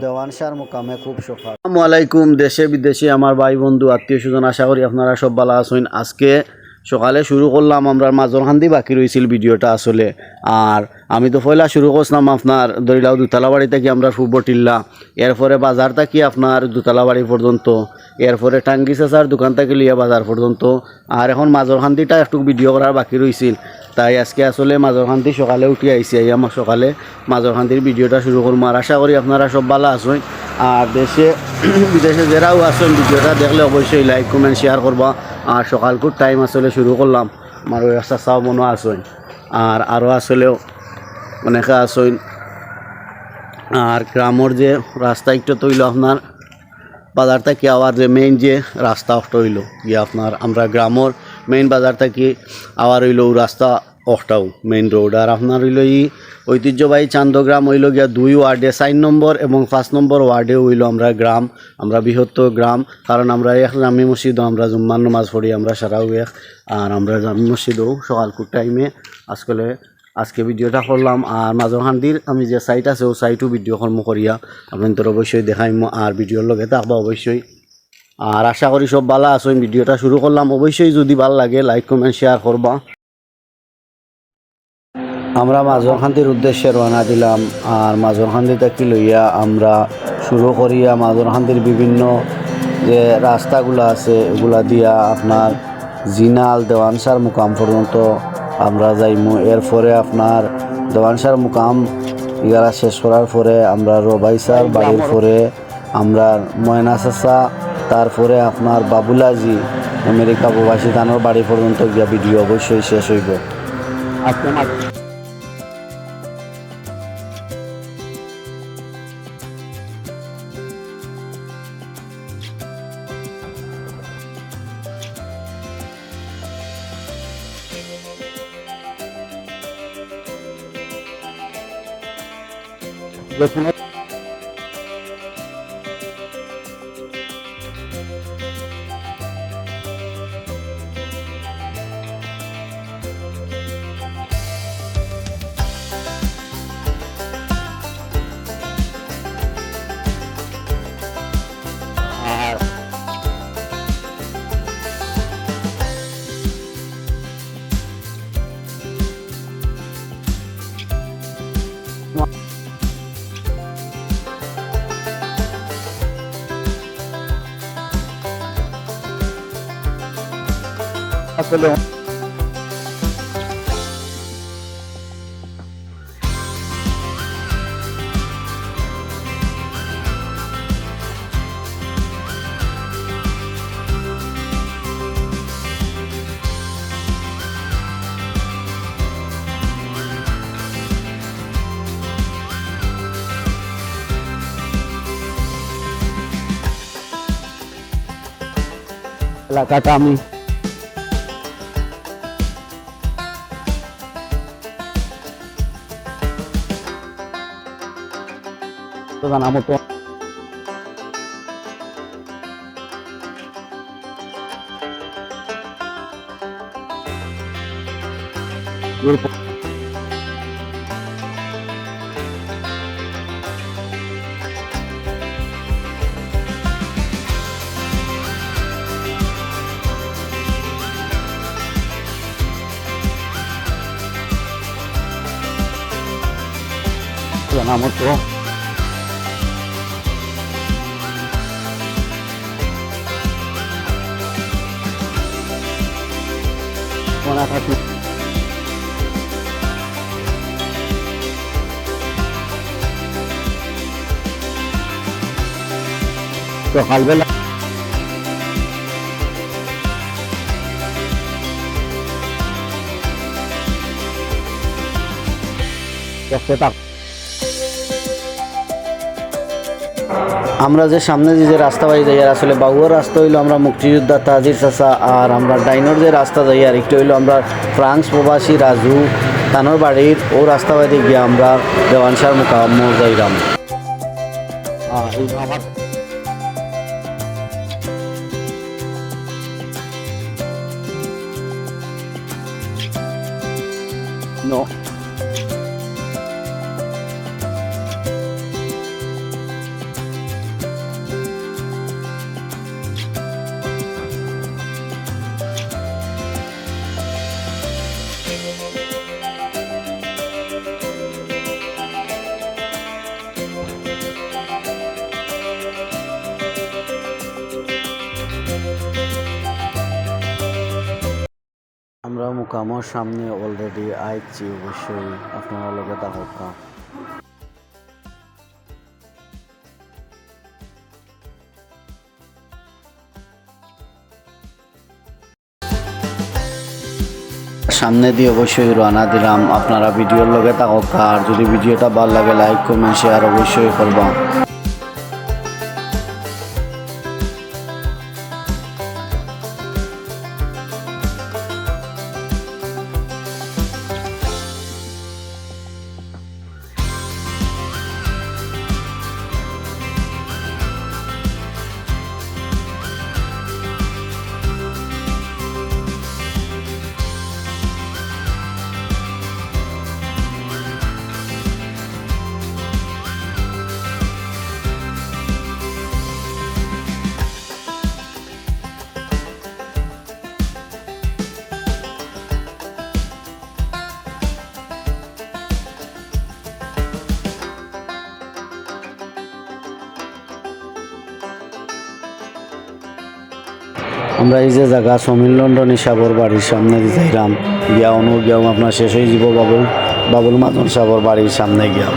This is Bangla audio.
দেওয়ান শাহর মোকামে খুব সকাল। আসসালামু আলাইকুম। দেশে বিদেশে আমার ভাই বন্ধু আত্মীয় স্বজন, আশা করি আপনারা সব ভালো আছেন। আজকে সকালে শুরু করলাম, আমরা মাজরখান্দি বাকি রয়েছিল ভিডিওটা আসলে। আর আমি তো পয়লা শুরু করছিলাম আপনার দরিলাও দুতলা বাড়ি থেকে আমরা ফুটবল টিল্লা, এরপরে বাজার থাকি আপনার দুতলা বাড়ি পর্যন্ত, এরপরে টাঙ্গি চাচার দোকান থেকে লিয়া বাজার পর্যন্ত। আর এখন মাজরখান্দিটা একটু ভিডিও করার বাকি রয়েছিল, তাই আজকে আসলে মাজরখান্দি সকালে উঠে আইসি। আমার সকালে মাজরখান্দির ভিডিওটা শুরু করবো। আর আশা করি আপনারা সব ভালো আছেন। আর দেশে বিদেশে যারাও আছেন ভিডিওটা দেখলে অবশ্যই লাইক কমেন্ট শেয়ার করবা। আর সকালকুর টাইম আসলে শুরু করলাম, আমার ওই একটা চাও মনে আসেন, আর আরও আসলেও অনেকে আসেন। আর গ্রামের যে রাস্তা একটু তৈল আপনার বাজার থেকে আওয়ার যে মেইন যে রাস্তা অফটা হইল গিয়ে আপনার আমরা গ্রামের মেইন বাজার থেকে আওয়ার হইল রাস্তা অফটাও মেইন রোড। আর আপনার হইল ঐতিহ্যবাহী চান্দগ্রাম হইল গিয়া 2 ওয়ার্ডে 4 নম্বর এবং 5 নম্বর ওয়ার্ডে হইল আমরা গ্রাম, আমরা বৃহত্তর গ্রাম। কারণ আমরা এক জামি মসজিদও আমরা জুম্মার নামাজ পড়ি আমরা সারাও এক। আর আমরা জামি মসজিদও সকালকুর টাইমে আজকে ভিডিওটা করলাম। আর মাজরখান্দির আমি যে সাইট আছে ও সাইটও ভিডিও কর্ম করিয়া আপনাদের অবশ্যই দেখাইম। আর ভিডিওর লগে থাকবা অবশ্যই। আর আশা করি সব ভালো আছেন। ভিডিওটা শুরু করলাম, অবশ্যই যদি ভালো লাগে লাইক কমেন্ট শেয়ার করবা। আমরা মাজরখান্দির উদ্দেশ্যে রওনা দিলাম। আর মাজরখান্দি থেকে লইয়া আমরা শুরু করিয়া মাজরখান্দির বিভিন্ন যে রাস্তাগুলো আছে এগুলা দিয়া আপনার জিনাল দেওয়ানসার মুকাম পর্যন্ত আমরা যাইমু। এরপরে আপনার দেওয়ানসার মুকাম ইয়ারা শেষ করার পরে আমরা রবাইসার বাড়ির পরে আমরা ময়না চাচা, তারপরে আপনার বাবুলাজি আমেরিকা প্রবাসী দানোর বাড়ি পর্যন্ত গিয়া ভিডিও অবশ্যই শেষ হইব। আসলে এলাকাটা আমি তো জানা মতো জানা মতো মনে থাকি সকালবেলা আমরা যে সামনে যে রাস্তা বাড়ি যাই আর আসলে বাবুর রাস্তা হইলো আমরা মুক্তিযোদ্ধা তাজির চাচা। আর আমরা ডাইনোর যে রাস্তা যাই আর একটু হইলো আমরা ফ্রান্স প্রবাসী রাজু তানোর বাড়ির ও রাস্তা বাড়ি গিয়ে আমরা দেওয়ানসার মুকাম যাইলাম। No. মুকামর সামনে অলরেডি আইছি, অবশ্যই আপনারা লগে থাকুক। সামনে দিয়ে অবশ্যই রানা দিলাম, আপনারা ভিডিওর লগে থাকুক। আর যদি ভিডিওটা ভালো লাগে লাইক কমেন্ট শেয়ার অবশ্যই করবা। আমরা এই যে জায়গা সমীর লন্ডনী সাবর বাড়ির সামনে যাইলাম, গিয়া অনু গিয়াও আপনার শেষ হয়ে যাব বাবুল মাদন সাবর বাড়ির সামনে গিয়া।